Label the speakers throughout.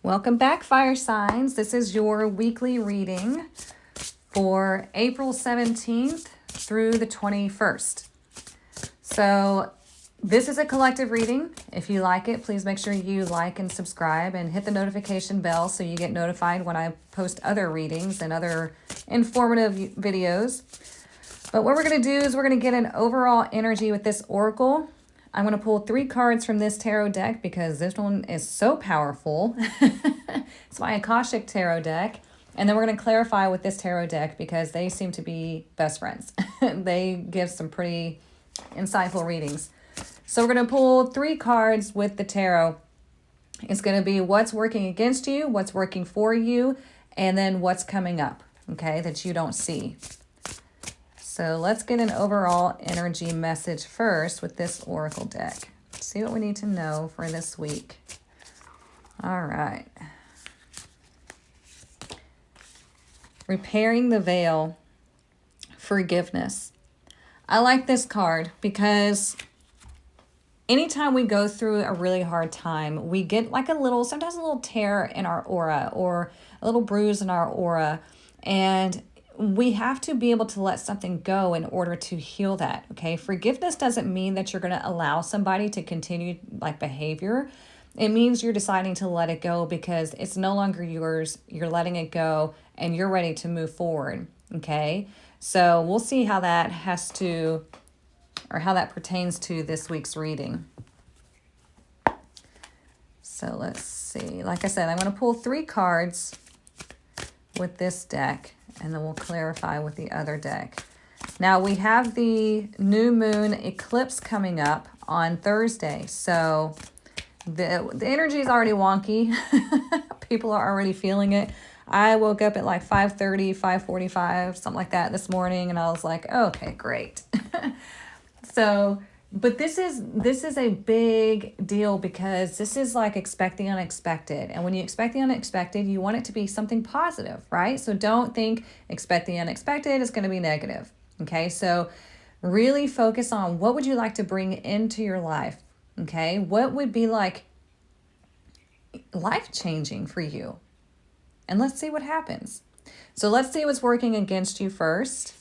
Speaker 1: Welcome back, fire signs. This is your weekly reading for April 17th through the 21st. So this is a collective reading. If you like it, please make sure you like and subscribe and hit the notification bell so you get notified when I post other readings and other informative videos. But what we're going to do is we're going to get an overall energy with this oracle. I'm going to pull 3 cards from this tarot deck because this one is so powerful. It's my Akashic tarot deck. And then we're going to clarify with this tarot deck because they seem to be best friends. They give some pretty insightful readings. So we're going to pull 3 cards with the tarot. It's going to be what's working against you, what's working for you, and then what's coming up, okay, that you don't see. So let's get an overall energy message first with this oracle deck. See what we need to know for this week. All right. Repairing the veil. Forgiveness. I like this card because anytime we go through a really hard time, we get like sometimes a little tear in our aura or a little bruise in our aura. And we have to be able to let something go in order to heal that, okay? Forgiveness doesn't mean that you're going to allow somebody to continue like behavior. It means you're deciding to let it go because it's no longer yours. You're letting it go and you're ready to move forward, okay? So we'll see how that how that pertains to this week's reading. So let's see. Like I said, I'm going to pull 3 cards with this deck, and then we'll clarify with the other deck. Now we have the new moon eclipse coming up on Thursday. So the energy is already wonky. People are already feeling it. I woke up at like 5:30, 5:45, something like that this morning, and I was like, oh, okay, great. So, but this is a big deal because this is like expect the unexpected. And when you expect the unexpected, you want it to be something positive, right? So don't think expect the unexpected is going to be negative. Okay, so really focus on what would you like to bring into your life. Okay, what would be like life-changing for you? And let's see what happens. So let's see what's working against you first.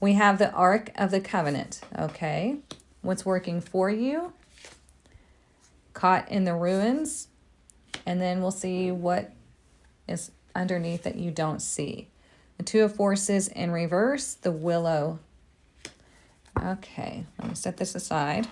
Speaker 1: We have the Ark of the Covenant, okay? What's working for you? Caught in the ruins. And then we'll see what is underneath that you don't see. The 2 of Forces in reverse, the Willow. Okay, let me set this aside.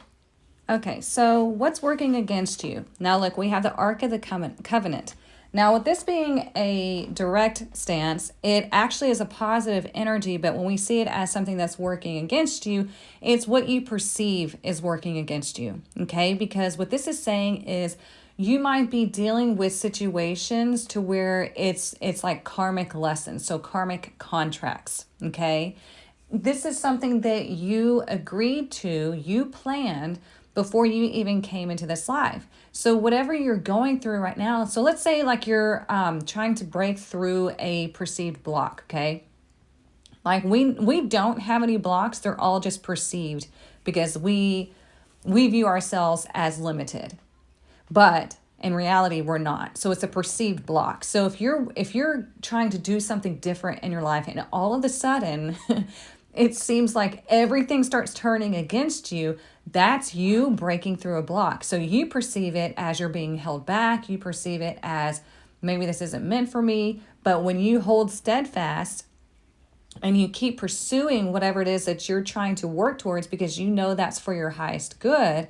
Speaker 1: Okay, so what's working against you? Now look, we have the Ark of the Covenant. Now with this being a direct stance, it actually is a positive energy, but when we see it as something that's working against you, it's what you perceive is working against you, okay? Because what this is saying is you might be dealing with situations to where it's like karmic lessons, so karmic contracts, okay? This is something that you agreed to, you planned before you even came into this life. So whatever you're going through right now, so let's say like you're trying to break through a perceived block, okay? Like we don't have any blocks, they're all just perceived because we view ourselves as limited. But in reality, we're not. So it's a perceived block. So if you're trying to do something different in your life and all of a sudden it seems like everything starts turning against you, that's you breaking through a block. So you perceive it as you're being held back. You perceive it as maybe this isn't meant for me. But when you hold steadfast and you keep pursuing whatever it is that you're trying to work towards because you know that's for your highest good,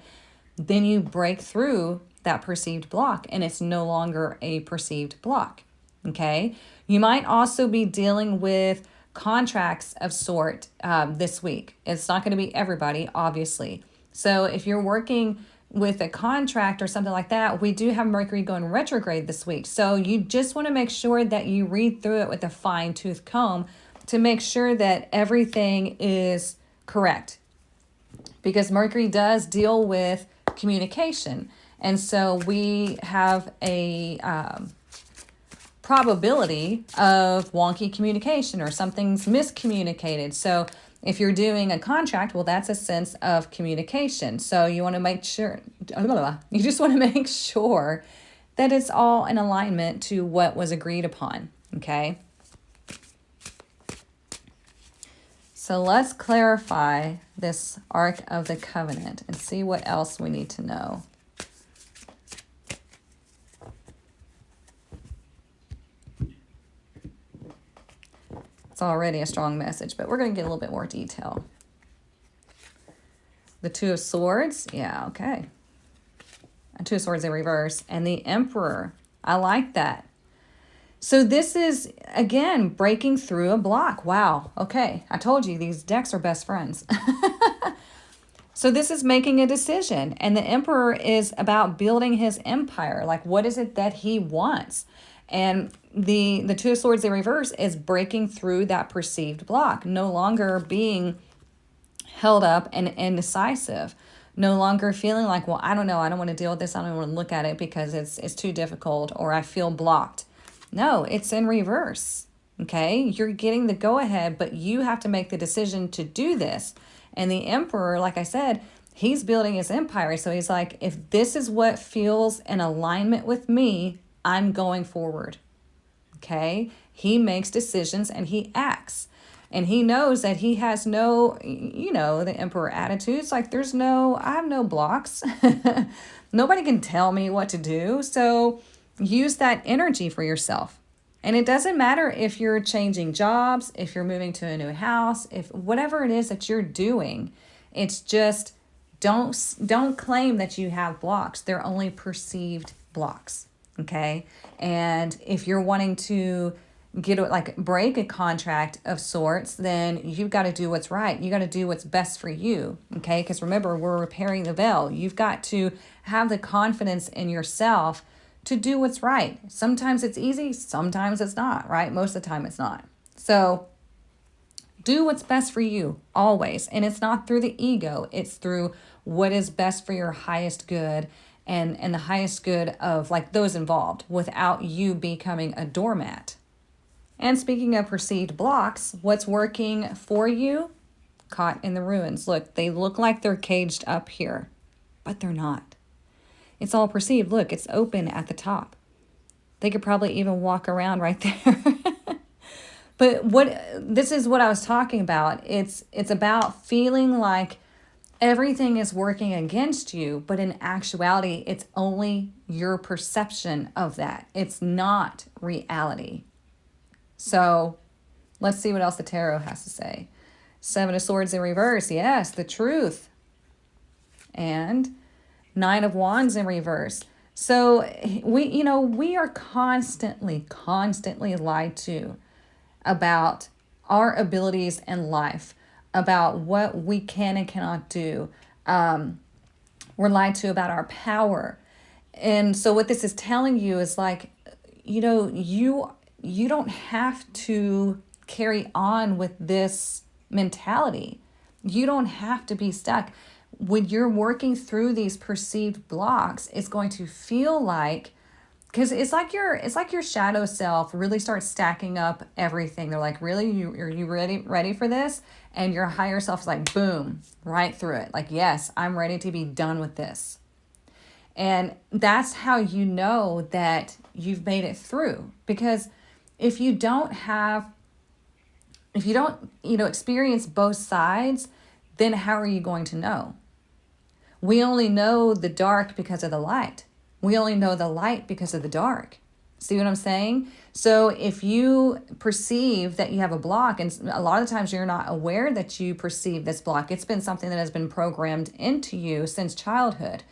Speaker 1: then you break through that perceived block and it's no longer a perceived block. Okay? You might also be dealing with contracts of sort this week. It's not going to be everybody, obviously. So if you're working with a contract or something like that, we do have Mercury going retrograde this week. So you just want to make sure that you read through it with a fine-tooth comb to make sure that everything is correct. Because Mercury does deal with communication. And so we have a probability of wonky communication or something's miscommunicated. So if you're doing a contract, well, that's a sense of communication. So you want to make sure, you just want to make sure that it's all in alignment to what was agreed upon, okay? So let's clarify this Ark of the Covenant and see what else we need to know. It's already a strong message, but we're going to get a little bit more detail. The Two of Swords, yeah, okay. And Two of Swords in reverse. And the Emperor, I like that. So this is, again, breaking through a block. Wow, okay. I told you, these decks are best friends. So this is making a decision. And the Emperor is about building his empire. Like, what is it that he wants? And the Two of Swords in reverse is breaking through that perceived block. No longer being held up and indecisive. No longer feeling like, well, I don't know, I don't want to deal with this, I don't want to look at it because it's too difficult, or I feel blocked. No, it's in reverse. Okay, you're getting the go-ahead, but you have to make the decision to do this. And the Emperor, like I said, he's building his empire. So he's like, if this is what feels in alignment with me, I'm going forward. Okay, he makes decisions and he acts. And he knows that he has no, the Emperor attitudes. Like, I have no blocks. Nobody can tell me what to do. So use that energy for yourself. And it doesn't matter if you're changing jobs, if you're moving to a new house, if whatever it is that you're doing, it's just don't claim that you have blocks. They're only perceived blocks. Okay. And if you're wanting to break a contract of sorts, then you've got to do what's right. You got to do what's best for you. Okay. Because remember, we're repairing the veil. You've got to have the confidence in yourself to do what's right. Sometimes it's easy, sometimes it's not, right? Most of the time it's not. So do what's best for you always. And it's not through the ego, it's through what is best for your highest good and the highest good of like those involved without you becoming a doormat. And speaking of perceived blocks, what's working for you? Caught in the ruins. Look, they look like they're caged up here, but they're not. It's all perceived. Look, it's open at the top. They could probably even walk around right there. But this is what I was talking about. It's about feeling like everything is working against you, but in actuality, it's only your perception of that. It's not reality. So let's see what else the tarot has to say. Seven of Swords in reverse. Yes, the truth. And Nine of Wands in reverse. So we are constantly lied to about our abilities in life, about what we can and cannot do. We're lied to about our power. And so what this is telling you is like, you don't have to carry on with this mentality. You don't have to be stuck. When you're working through these perceived blocks, it's going to feel like, because it's like your shadow self really starts stacking up everything. They're like, really, are you ready for this? And your higher self is like, boom, right through it. Like, yes, I'm ready to be done with this. And that's how you know that you've made it through. Because if you don't experience both sides, then how are you going to know? We only know the dark because of the light. We only know the light because of the dark. See what I'm saying? So if you perceive that you have a block, and a lot of times you're not aware that you perceive this block, it's been something that has been programmed into you since childhood.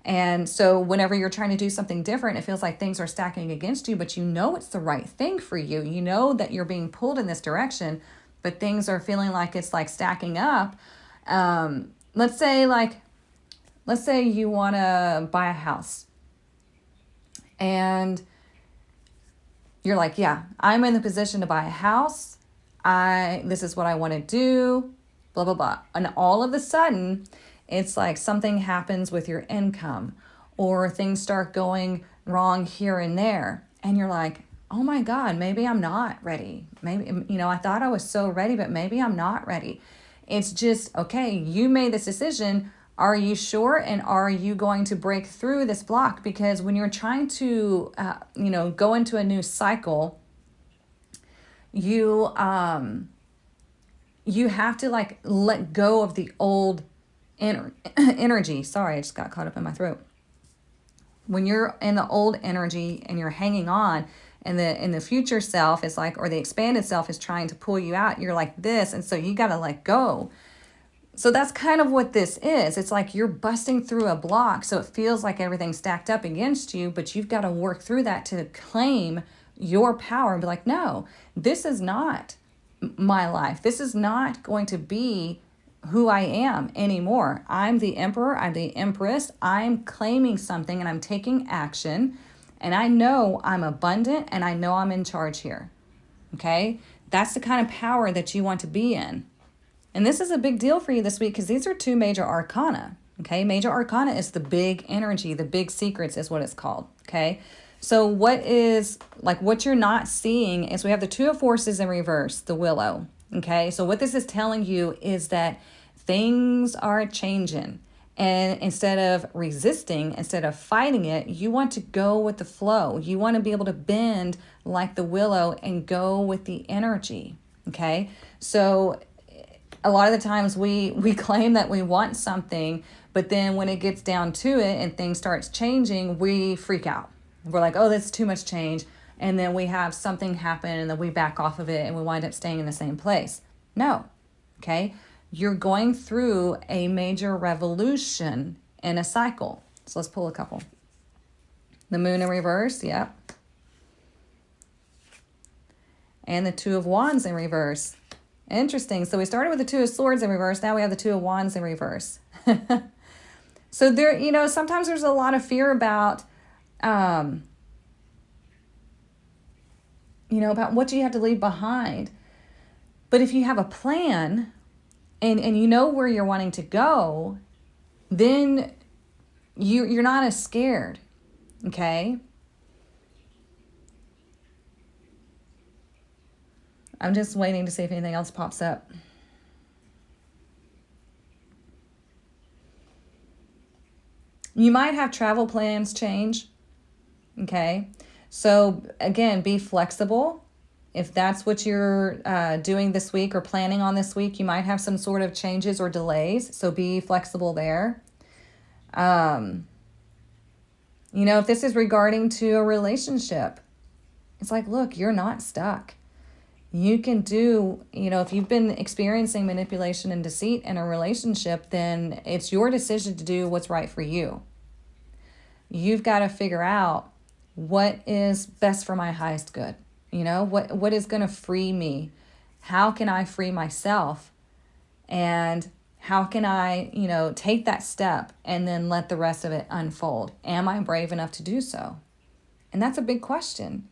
Speaker 1: And so whenever you're trying to do something different, it feels like things are stacking against you, but you know it's the right thing for you. You know that you're being pulled in this direction, but things are feeling like it's like stacking up. Let's say you want to buy a house and you're like, yeah, I'm in the position to buy a house. This is what I want to do, blah, blah, blah. And all of a sudden, it's like something happens with your income or things start going wrong here and there. And you're like, oh my God, maybe I'm not ready. Maybe, I thought I was so ready, but maybe I'm not ready. It's just, okay, you made this decision. Are you sure? And are you going to break through this block? Because when you're trying to, go into a new cycle, you you have to like let go of the old energy. Sorry, I just got caught up in my throat. When you're in the old energy and you're hanging on, and the future self is like, or the expanded self is trying to pull you out, you're like this, and so you got to let go. So that's kind of what this is. It's like you're busting through a block, so it feels like everything's stacked up against you, but you've got to work through that to claim your power and be like, no, this is not my life. This is not going to be who I am anymore. I'm the emperor, I'm the empress. I'm claiming something and I'm taking action, and I know I'm abundant and I know I'm in charge here. Okay? That's the kind of power that you want to be in. And this is a big deal for you this week because these are two major arcana. Okay, major arcana is the big energy, the big secrets is what it's called. Okay, so what you're not seeing is we have the Two of Forces in reverse, the Willow. Okay, so what this is telling you is that things are changing. And instead of resisting, instead of fighting it, you want to go with the flow. You want to be able to bend like the willow and go with the energy. Okay, so a lot of the times we claim that we want something, but then when it gets down to it and things starts changing, we freak out. We're like, oh, that's too much change. And then we have something happen and then we back off of it and we wind up staying in the same place. No, okay? You're going through a major revolution in a cycle. So let's pull a couple. The Moon in reverse, yep. And the Two of Wands in reverse. Interesting. So we started with the Two of Swords in reverse. Now we have the Two of Wands in reverse. So there, sometimes there's a lot of fear about, about what you have to leave behind. But if you have a plan and you know where you're wanting to go, then you're not as scared. Okay? I'm just waiting to see if anything else pops up. You might have travel plans change. Okay. So again, be flexible. If that's what you're doing this week or planning on this week, you might have some sort of changes or delays. So be flexible there. If this is regarding to a relationship, it's like, look, you're not stuck. You can do, if you've been experiencing manipulation and deceit in a relationship, then it's your decision to do what's right for you. You've got to figure out what is best for my highest good. What is going to free me? How can I free myself? And how can I, take that step and then let the rest of it unfold? Am I brave enough to do so? And that's a big question.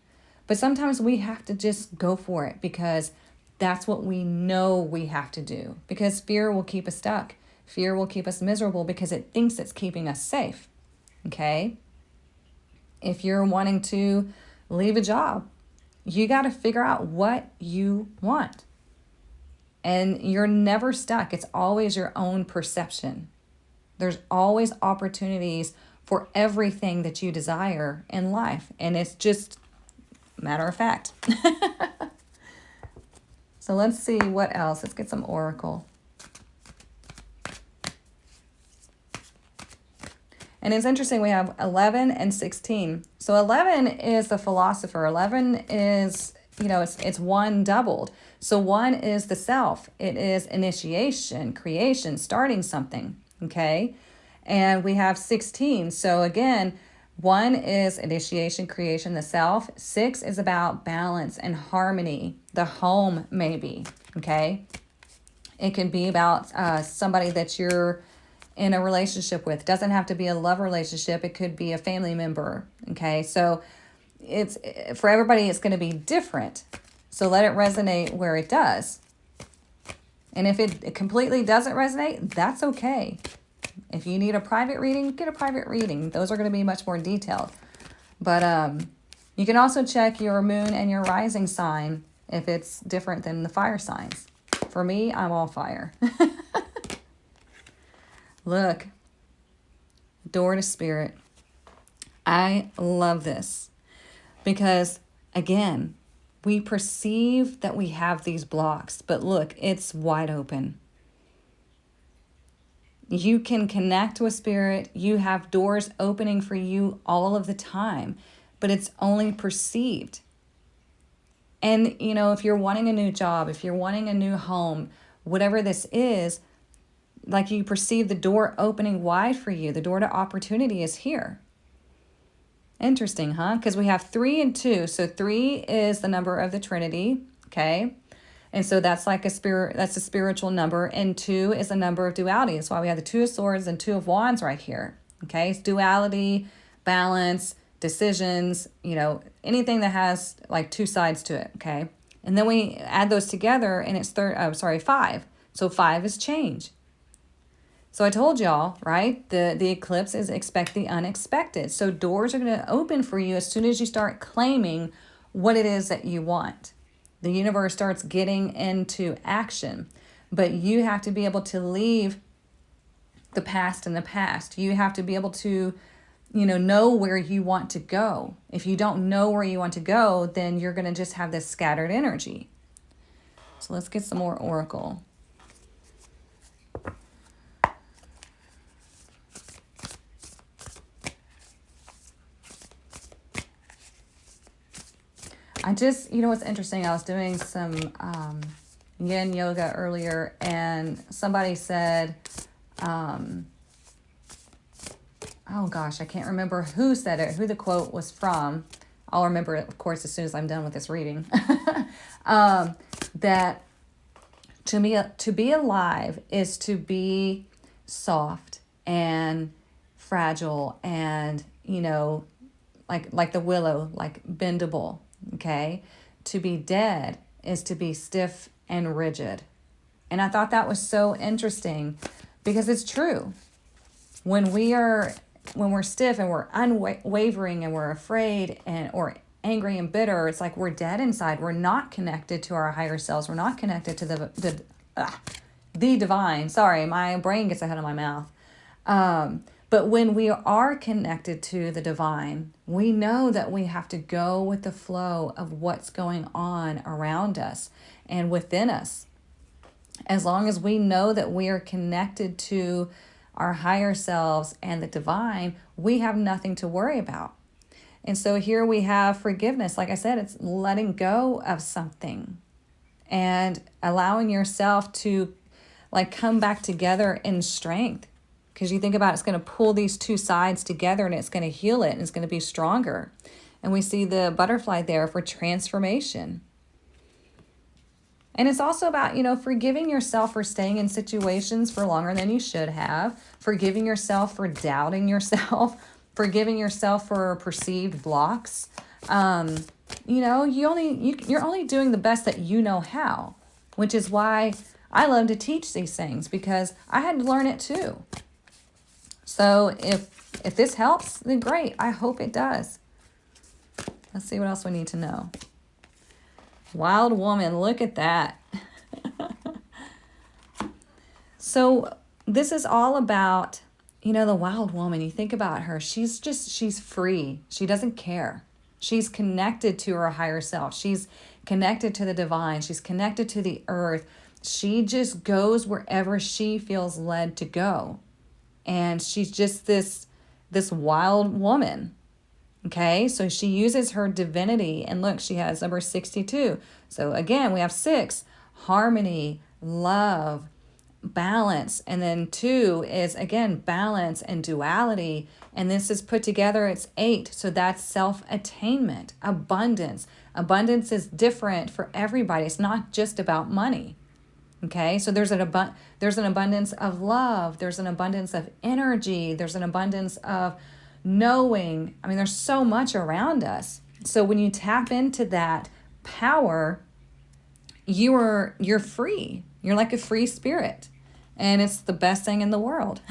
Speaker 1: But sometimes we have to just go for it because that's what we know we have to do. Because fear will keep us stuck. Fear will keep us miserable because it thinks it's keeping us safe. Okay? If you're wanting to leave a job, you got to figure out what you want. And you're never stuck. It's always your own perception. There's always opportunities for everything that you desire in life. And it's just matter of fact. So let's see what else. Let's get some oracle. And it's interesting, we have 11 and 16. So 11 is the philosopher. 11 is, it's one doubled. So 1 is the self. It is initiation, creation, starting something, okay? And we have 16. So again, 1 is initiation, creation, the self. 6 is about balance and harmony, the home maybe, okay? It can be about somebody that you're in a relationship with. Doesn't have to be a love relationship. It could be a family member, okay? So it's for everybody, it's going to be different. So let it resonate where it does. And if it completely doesn't resonate, that's okay. If you need a private reading, get a private reading. Those are going to be much more detailed. But you can also check your moon and your rising sign if it's different than the fire signs. For me, I'm all fire. Look, door to spirit. I love this because, again, we perceive that we have these blocks, but look, it's wide open. You can connect with spirit. You have doors opening for you all of the time, but it's only perceived. And, you know, if you're wanting a new job, if you're wanting a new home, whatever this is, like you perceive the door opening wide for you, the door to opportunity is here. Interesting, huh? Because we have 3 and 2. So 3 is the number of the Trinity, okay? And so that's like that's a spiritual number. And 2 is a number of duality. That's why we have the 2 of Swords and 2 of Wands right here, okay? It's duality, balance, decisions, you know, anything that has like 2 sides to it, okay? And then we add those together and it's 5. So 5 is change. So I told y'all, right? The eclipse is expect the unexpected. So doors are going to open for you as soon as you start claiming what it is that you want. The universe starts getting into action. But you have to be able to leave the past in the past. You have to be able to, you know where you want to go. If you don't know where you want to go, then you're going to just have this scattered energy. So let's get some more oracle. You know what's interesting? I was doing some yin yoga earlier, and somebody said, oh gosh, I can't remember who said it, who the quote was from. I'll remember it, of course, as soon as I'm done with this reading. That to be alive is to be soft and fragile and, you know, like the willow, like bendable. Okay, to be dead is to be stiff and rigid. And I thought that was so interesting because it's true. When we're stiff and we're unwavering and we're afraid or angry and bitter, it's like we're dead inside. We're not connected to our higher selves. We're not connected to the divine. Sorry, my brain gets ahead of my mouth. But when we are connected to the divine, we know that we have to go with the flow of what's going on around us and within us. As long as we know that we are connected to our higher selves and the divine, we have nothing to worry about. And so here we have forgiveness. Like I said, it's letting go of something and allowing yourself to like come back together in strength. Because you think about it's going to pull these 2 sides together and it's going to heal it and it's going to be stronger. And we see the butterfly there for transformation. And it's also about, you know, forgiving yourself for staying in situations for longer than you should have, forgiving yourself for doubting yourself, forgiving yourself for perceived blocks. You know, you're only doing the best that you know how, which is why I love to teach these things, because I had to learn it too. So if this helps, then great. I hope it does. Let's see what else we need to know. Wild woman, look at that. So this is all about, you know, the wild woman. You think about her. She's free. She doesn't care. She's connected to her higher self. She's connected to the divine. She's connected to the earth. She just goes wherever she feels led to go. And she's just this wild woman. Okay, so she uses her divinity. And look, she has number 62. So again, we have 6, harmony, love, balance. And then 2 is, again, balance and duality. And this is put together, it's 8. So that's self-attainment, abundance. Abundance is different for everybody. It's not just about money. Okay, so there's an abundance of love. There's an abundance of energy. There's an abundance of knowing. I mean, there's so much around us. So when you tap into that power, you're free. You're like a free spirit. And it's the best thing in the world.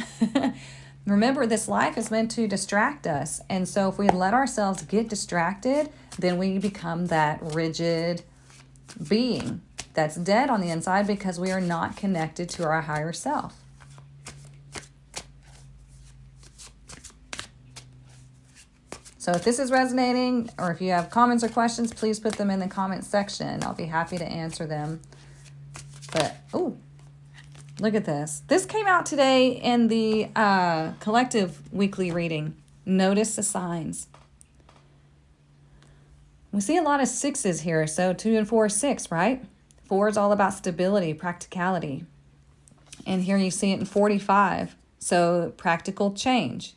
Speaker 1: Remember, this life is meant to distract us. And so if we let ourselves get distracted, then we become that rigid being that's dead on the inside because we are not connected to our higher self. So if this is resonating, or if you have comments or questions, please put them in the comment section. I'll be happy to answer them. But, oh, look at this. This came out today in the collective weekly reading. Notice the signs. We see a lot of sixes here. So 2 and 4 is 6, right? 4 is all about stability, practicality. And here you see it in 45. So practical change.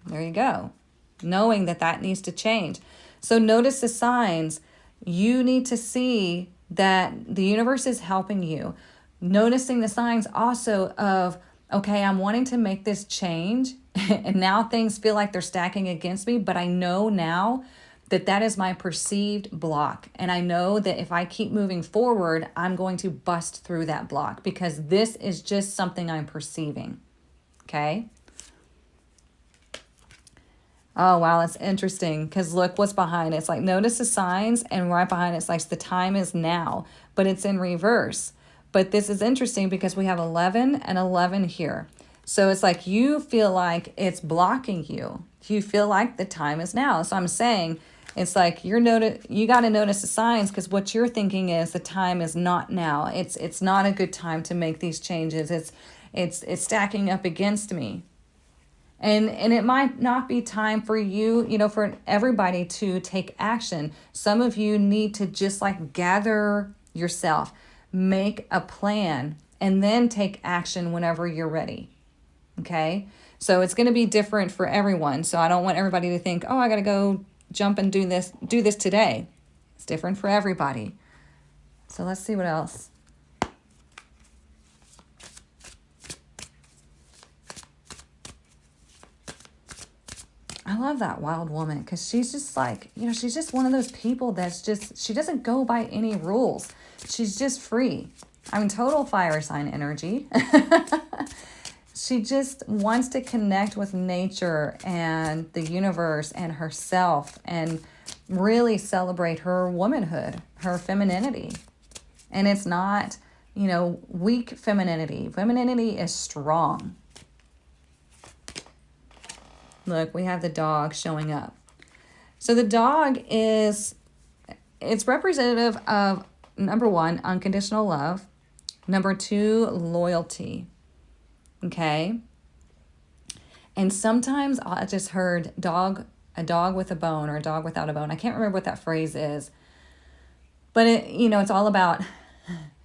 Speaker 1: There you go. Knowing that that needs to change. So notice the signs. You need to see that the universe is helping you. Noticing the signs also of, okay, I'm wanting to make this change. And now things feel like they're stacking against me. But I know now that that is my perceived block. And I know that if I keep moving forward, I'm going to bust through that block because this is just something I'm perceiving. Okay? Oh, wow, that's interesting because look what's behind it. It's like notice the signs and right behind it's like the time is now, but it's in reverse. But this is interesting because we have 11 and 11 here. So it's like you feel like it's blocking you. You feel like the time is now. So I'm saying it's like you got to notice the signs because what you're thinking is the time is not now. It's not a good time to make these changes. It's stacking up against me. And it might not be time for you, for everybody to take action. Some of you need to just like gather yourself, make a plan, and then take action whenever you're ready. Okay? So it's going to be different for everyone. So I don't want everybody to think, oh, I got to go jump and do this today. It's different for everybody. So let's see what else. I love that wild woman because she's just like, she's just one of those people that's just, she doesn't go by any rules. She's just free. I mean, total fire sign energy. She just wants to connect with nature and the universe and herself and really celebrate her womanhood, her femininity. And it's not, weak femininity. Femininity is strong. Look, we have the dog showing up. So the dog it's representative of, number 1, unconditional love. Number 2, loyalty. Okay? And sometimes I just heard a dog with a bone or a dog without a bone. I can't remember what that phrase is. But it's all about,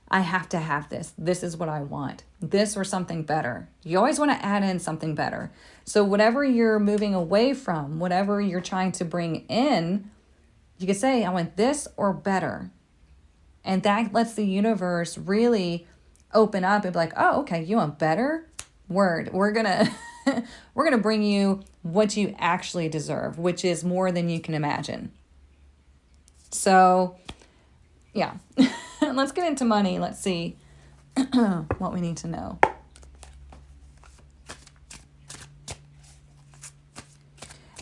Speaker 1: I have to have this. This is what I want. This or something better. You always want to add in something better. So whatever you're moving away from, whatever you're trying to bring in, you could say, I want this or better. And that lets the universe really open up and be like, oh, okay, you want better? Word. We're gonna bring you what you actually deserve, which is more than you can imagine. So yeah. Let's get into money. Let's see what we need to know.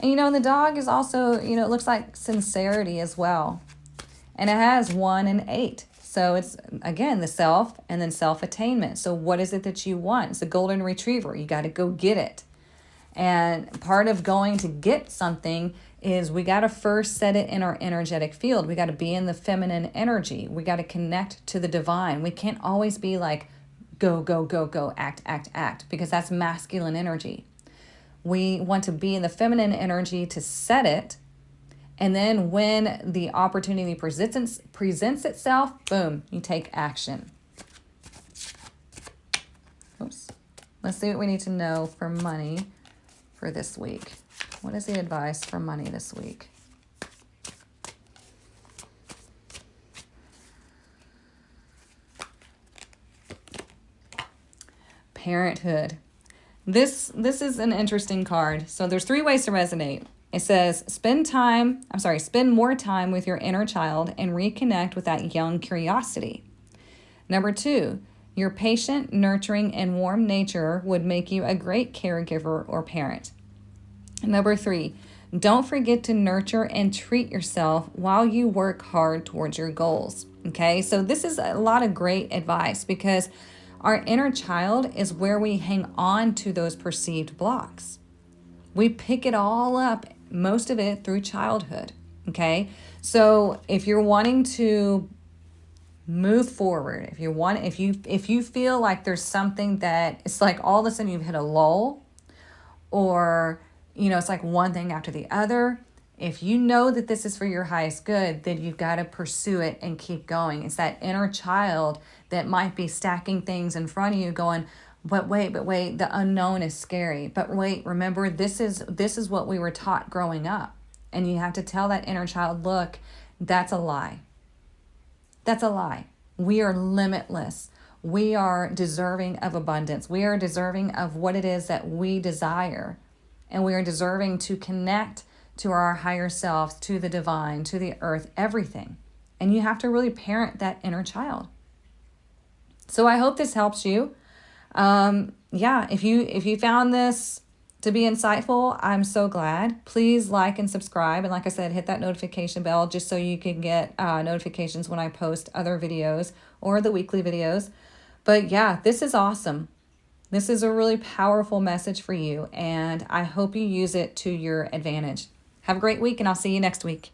Speaker 1: And the dog is also, it looks like sincerity as well. And it has 1 and 8. So it's, again, the self and then self-attainment. So what is it that you want? It's a golden retriever. You got to go get it. And part of going to get something is we got to first set it in our energetic field. We got to be in the feminine energy. We got to connect to the divine. We can't always be like, go, go, go, go, act, act, act, because that's masculine energy. We want to be in the feminine energy to set it. And then when the opportunity presents itself, boom, you take action. Oops. Let's see what we need to know for money for this week. What is the advice for money this week? Parenthood. This is an interesting card. So there's 3 ways to resonate. It says, spend more time with your inner child and reconnect with that young curiosity. Number 2, your patient, nurturing, and warm nature would make you a great caregiver or parent. Number 3, don't forget to nurture and treat yourself while you work hard towards your goals. Okay, so this is a lot of great advice because our inner child is where we hang on to those perceived blocks. We pick it all up most of it through childhood. Okay. So if you're wanting to move forward, if you feel like there's something that it's like all of a sudden you've hit a lull, or it's like one thing after the other, if you know that this is for your highest good, then you've got to pursue it and keep going. It's that inner child that might be stacking things in front of you going, but wait, the unknown is scary. But wait, remember, this is what we were taught growing up. And you have to tell that inner child, look, that's a lie. That's a lie. We are limitless. We are deserving of abundance. We are deserving of what it is that we desire. And we are deserving to connect to our higher selves, to the divine, to the earth, everything. And you have to really parent that inner child. So I hope this helps you. If you found this to be insightful, I'm so glad. Please like and subscribe. And like I said, hit that notification bell just so you can get notifications when I post other videos or the weekly videos. But yeah, this is awesome. This is a really powerful message for you, and I hope you use it to your advantage. Have a great week, and I'll see you next week.